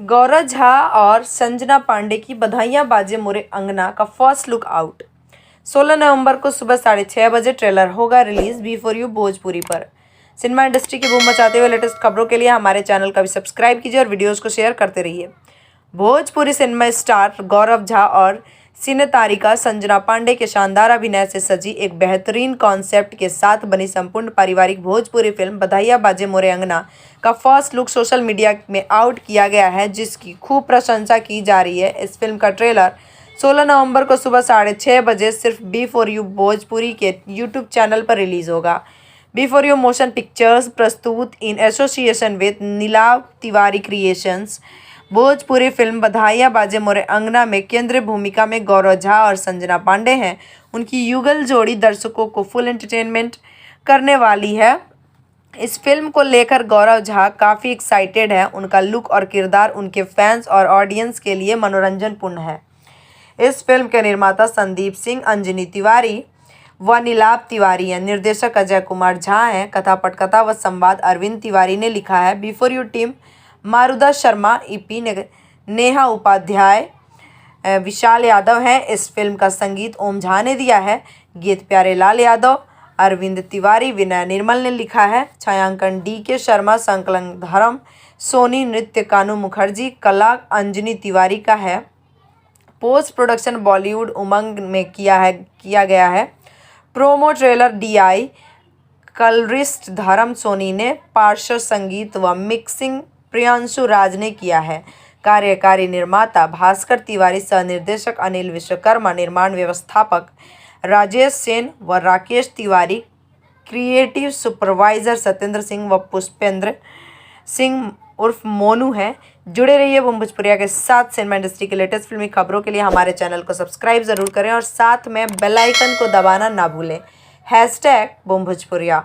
गौरव झा और संजना पांडे की बधाइयां बाजे मोरे अंगना का फर्स्ट लुक आउट। 16 नवंबर को सुबह 6:30 बजे ट्रेलर होगा रिलीज B4U भोजपुरी पर। सिनेमा इंडस्ट्री की बूम मचाते हुए लेटेस्ट खबरों के लिए हमारे चैनल का भी सब्सक्राइब कीजिए और वीडियोस को शेयर करते रहिए। भोजपुरी सिनेमा स्टार गौरव झा और सिने तारिका संजना पांडे के शानदार अभिनय से सजी एक बेहतरीन कॉन्सेप्ट के साथ बनी संपूर्ण पारिवारिक भोजपुरी फिल्म बधाइयां बाजे मोरे अंगना का फर्स्ट लुक सोशल मीडिया में आउट किया गया है, जिसकी खूब प्रशंसा की जा रही है। इस फिल्म का ट्रेलर 16 नवंबर को सुबह 6:30 बजे सिर्फ B4U भोजपुरी के यूट्यूब चैनल पर रिलीज होगा। B4U मोशन पिक्चर्स प्रस्तुत in association with Nilav Tiwari creations Bhojpuri film Badhaiyan Baje मोरे अंगना में केंद्रीय भूमिका में गौरव झा और संजना पांडे हैं। उनकी युगल जोड़ी दर्शकों को फुल एंटरटेनमेंट करने वाली है। इस फिल्म को लेकर गौरव झा काफ़ी एक्साइटेड है। उनका लुक और किरदार उनके फैंस और ऑडियंस के लिए मनोरंजनपूर्ण है। इस फिल्म के निर्माता संदीप सिंह, अंजनी तिवारी व नीलाभ तिवारी हैं। निर्देशक अजय कुमार झा हैं। कथा पटकथा व संवाद अरविंद तिवारी ने लिखा है। B4U team Maruda Sharma, EP Neha Upadhyay, Vishal Yadav हैं। इस फिल्म का संगीत ओम झा ने दिया है। गीत प्यारे लाल यादव, अरविंद तिवारी, विनय निर्मल ने लिखा है। छायांकन DK शर्मा, संकलन धर्म सोनी, नृत्य कानू मुखर्जी, कला अंजनी तिवारी का है। पोस्ट प्रोडक्शन बॉलीवुड उमंग में किया गया है। प्रोमो ट्रेलर DI कलरिस्ट धर्म सोनी ने, पार्श्व संगीत व मिक्सिंग प्रियांशु राज ने किया है। कार्यकारी निर्माता भास्कर तिवारी, सह निर्देशक अनिल विश्वकर्मा, निर्माण व्यवस्थापक राजेश सेन व राकेश तिवारी, क्रिएटिव सुपरवाइजर सत्येंद्र सिंह व पुष्पेंद्र सिंह उर्फ मोनू है। जुड़े रहिए बूम भोजपुरिया के साथ। सिनेमा इंडस्ट्री की लेटेस्ट फिल्मी खबरों के लिए हमारे चैनल को सब्सक्राइब जरूर करें और साथ में बेल आइकन को दबाना ना भूलें। #बूम भोजपुरिया।